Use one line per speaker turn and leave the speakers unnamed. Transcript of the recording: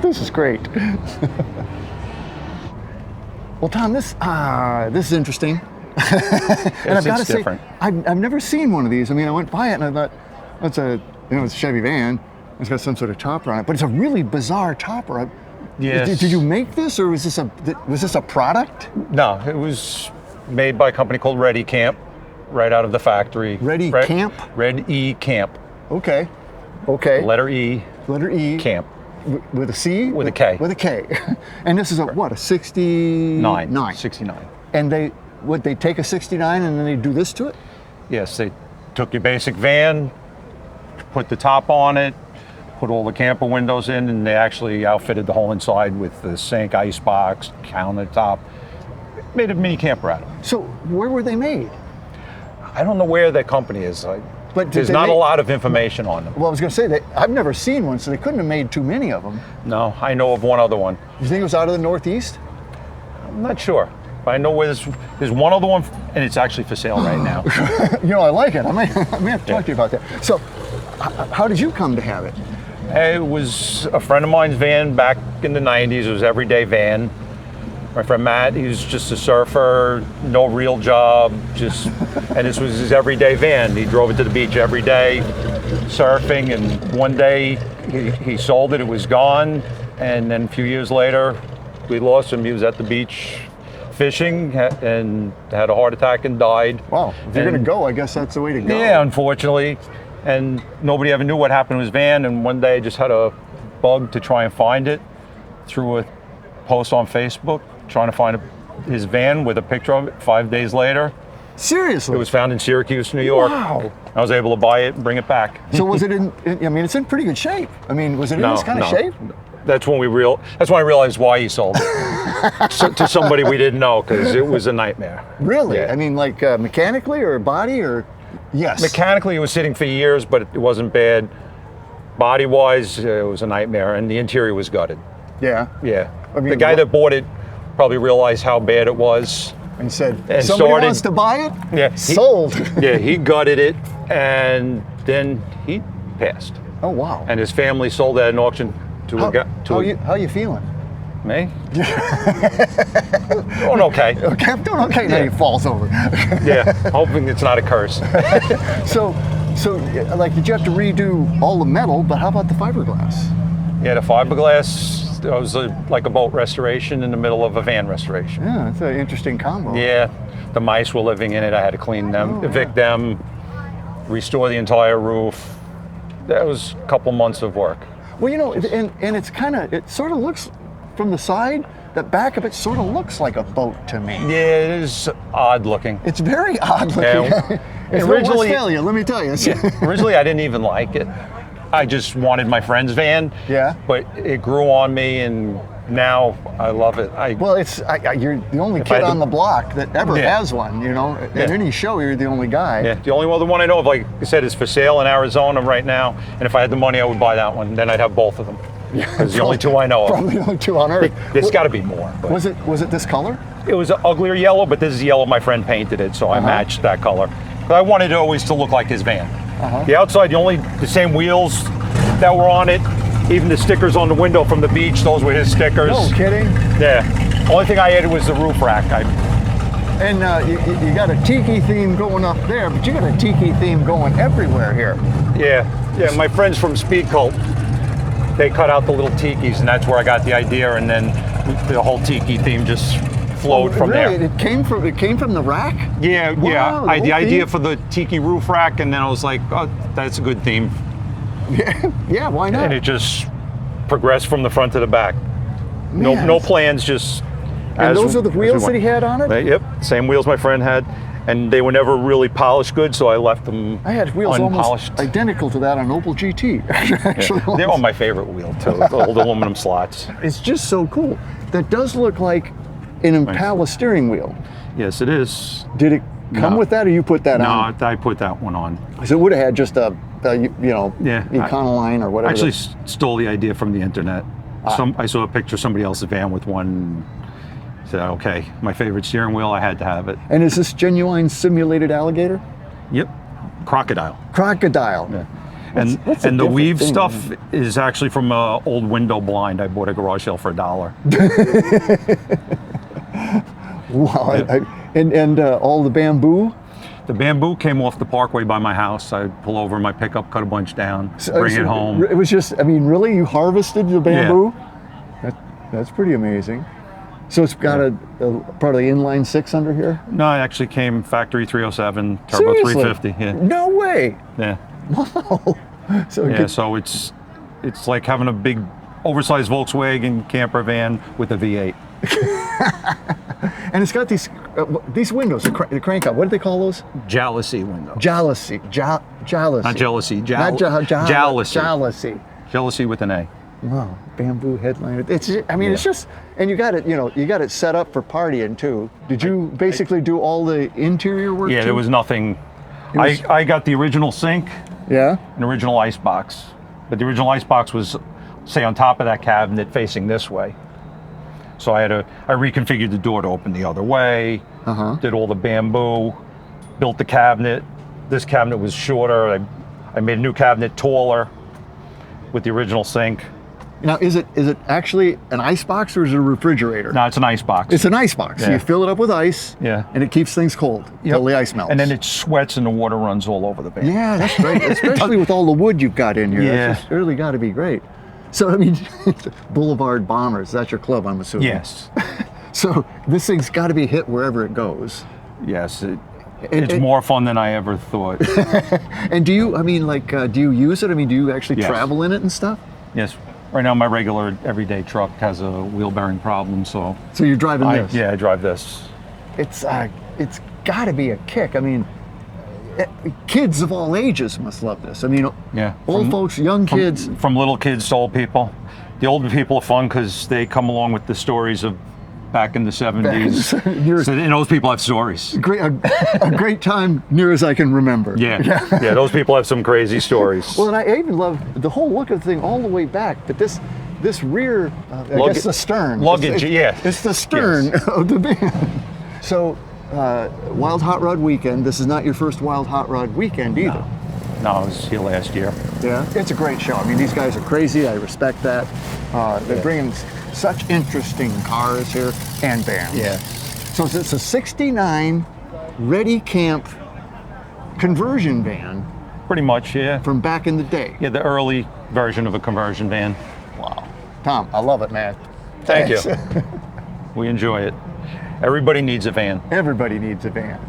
This is great. Well, Tom, this is interesting. And I've got to say, I've never seen one of these. I mean, I went by it and I thought, it's a Chevy van. It's got some sort of topper on it, but it's a really bizarre topper.
Yes.
Did you make this, or was this a product?
No, it was made by a company called Red-E-Kamp, right out of the factory.
Red-E-Kamp?
Red-E-Kamp.
Okay.
Letter E. Kamp.
With a C?
With a K.
With a K. And this is a 69?
69.
And they take a 69 and then they do this to it?
Yes, they took your basic van, put the top on it, put all the camper windows in, and they actually outfitted the whole inside with the sink, icebox, countertop. Made a mini camper out of it.
So where were they made?
I don't know where their company is.
But
there's not a lot of information on them.
Well, I was going to say, I've never seen one, so they couldn't have made too many of them.
No, I know of one other one.
You think it was out of the Northeast?
I'm not sure. But I know where there's one other one, and it's actually for sale right now.
I like it. I may have to talk to you about that. So, how did you come to have it?
It was a friend of mine's van back in the 90s. It was an everyday van. My friend Matt, he was just a surfer, no real job, and this was his everyday van. He drove it to the beach every day, surfing, and one day he sold it, it was gone, and then a few years later, we lost him. He was at the beach fishing and had a heart attack and died.
Wow, if you're gonna go, I guess that's the way to go.
Yeah, unfortunately, and nobody ever knew what happened to his van, and one day I just had a bug to try and find it through a post on Facebook, trying to find his van with a picture of it. 5 days later,
seriously,
it was found in Syracuse, New York.
Wow!
I was able to buy it and bring it back.
So was it in? I mean, it's in pretty good shape. I mean, was it in this kind of shape?
That's when That's when I realized why he sold it to somebody we didn't know, because it was a nightmare.
Really?
Yeah.
I mean, like mechanically or body or? Yes.
Mechanically, it was sitting for years, but it wasn't bad. Body-wise, it was a nightmare, and the interior was gutted.
Yeah.
Yeah.
I mean,
the guy that bought it probably realized how bad it was.
And said, somebody wants to buy it?
Yeah.
Sold.
Yeah, he gutted it, and then he passed.
Oh, wow.
And his family sold at an auction to a guy.
How you feeling?
Me? Doing okay.
Okay, I'm doing okay. Now he falls over.
Yeah, hoping it's not a curse.
So, like, did you have to redo all the metal, but how about the fiberglass?
Yeah, the fiberglass, it was like a boat restoration in the middle of a van restoration.
Yeah, that's an interesting combo.
Yeah, the mice were living in it. I had to clean them, evict them, restore the entire roof. That was a couple months of work.
Well, and it sort of looks, from the side, the back of it sort of looks like a boat to me.
Yeah, it is odd looking.
It's very odd looking.
Yeah.
It's originally, Westphalia, let me tell you.
Originally, I didn't even like it. I just wanted my friend's van.
Yeah.
But it grew on me, and now I love it.
Well, you're the only kid on the block that ever has one. At any show, you're the only guy.
Yeah. The only other one I know of, like I said, is for sale in Arizona right now. And if I had the money, I would buy that one. Then I'd have both of them. Because the only two I know of.
Probably the only two on earth.
There's got to be more. But.
Was it this color?
It was an uglier yellow, but this is yellow. My friend painted it, so I matched that color. But I wanted it always to look like his van. The outside, the same wheels that were on it, even the stickers on the window from the beach, those were his stickers.
No kidding?
Yeah. Only thing I added was the roof rack.
And you got a tiki theme going up there, but you got a tiki theme going everywhere here.
Yeah. My friends from Speed Cult, they cut out the little tikis, and that's where I got the idea, and then the whole tiki theme just flowed from there.
It came from the rack?
Yeah,
wow,
I had the idea for the tiki roof rack, and then I was like, oh, that's a good theme.
Yeah, why not?
And it just progressed from the front to the back. No plans, just.
And those are the wheels that he had on it?
Yep, same wheels my friend had, and they were never really polished good, so I left them.
I had wheels
unpolished.
Almost identical to that on Opel GT. Actually,
yeah. They're on my favorite wheel too, the old aluminum slots.
It's just so cool. That does look like an Impala steering wheel.
Yes, it is.
Did it come with that, or you put that on?
No, I put that one on.
So it would have had just a Econoline or whatever.
I actually stole the idea from the internet. I saw a picture of somebody else's van with one. Said, okay, my favorite steering wheel, I had to have it.
And is this genuine simulated alligator?
Yep, crocodile.
Crocodile.
Yeah.
That's a
And the
different
weave
thing,
stuff
man.
is actually from an old window blind I bought at a garage sale for $1.
Wow.
Yeah.
And all the bamboo.
The bamboo came off the parkway by my house. I'd pull over in my pickup, cut a bunch down, bring it home.
It was just, I mean, really, you harvested the bamboo? That's pretty amazing. So it's got a probably inline 6 under here?
No, it actually came factory 307, turbo
Seriously?
350. Yeah.
No way.
Yeah.
Wow. So
So it's like having a big oversized Volkswagen camper van with a V8.
and it's got these windows, the crank up. What do they call those?
Jalousie windows.
Jalousie. Jalousie.
Not jealousy.
Jalousie.
Jalousie with an A.
Wow, bamboo headliner. It's just, and you got it set up for partying too. Did you basically do all the interior work?
Yeah,
too?
there was nothing. I got the original sink,
Yeah.
an original ice box, but the original ice box was, say, on top of that cabinet facing this way. So I reconfigured the door to open the other way. Did all the bamboo, built the cabinet. This cabinet was shorter. I made a new cabinet taller with the original sink.
Now, is it actually an ice box or is it a refrigerator?
No, it's an ice box.
It's an ice box. So
Yeah.
you fill it up with ice.
Yeah.
And it keeps things cold until the ice melts.
And then it sweats and the water runs all over the van.
Yeah, that's great. Especially with all the wood you've got in here.
Yeah.
That's just really got to be great. So, I mean, Boulevard Bombers, that's your club, I'm assuming.
Yes.
So this thing's got to be hit wherever it goes.
Yes. It's more fun than I ever thought.
And do you use it? I mean, do you actually
Yes.
travel in it and stuff?
Yes. Right now, my regular everyday truck has a wheel bearing problem, so
So you're driving this?
I drive this.
It's got to be a kick. I mean, kids of all ages must love this. I mean,
Yeah.
old folks, young kids.
From little kids to old people. The older people are fun because they come along with the stories of back in the 70s. So, and those people have stories.
A great time, near as I can remember.
Yeah. Those people have some crazy stories.
Well, and I even love the whole look of the thing all the way back, but this rear, I guess the stern.
Luggage, yeah.
It's the stern of the van. So, Wild Hot Rod Weekend, this is not your first Wild Hot Rod Weekend either.
No, I was here last year.
Yeah, it's a great show. I mean, these guys are crazy. I respect that. They're bringing such interesting cars here and vans.
Yeah.
So it's a 69 Red-E-Kamp conversion van
Pretty much, yeah.
from back in the day.
Yeah, the early version of a conversion van.
Wow. Tom, I love it, man.
Thank you.
Thanks.
We enjoy it. Everybody needs a van.
Everybody needs a van.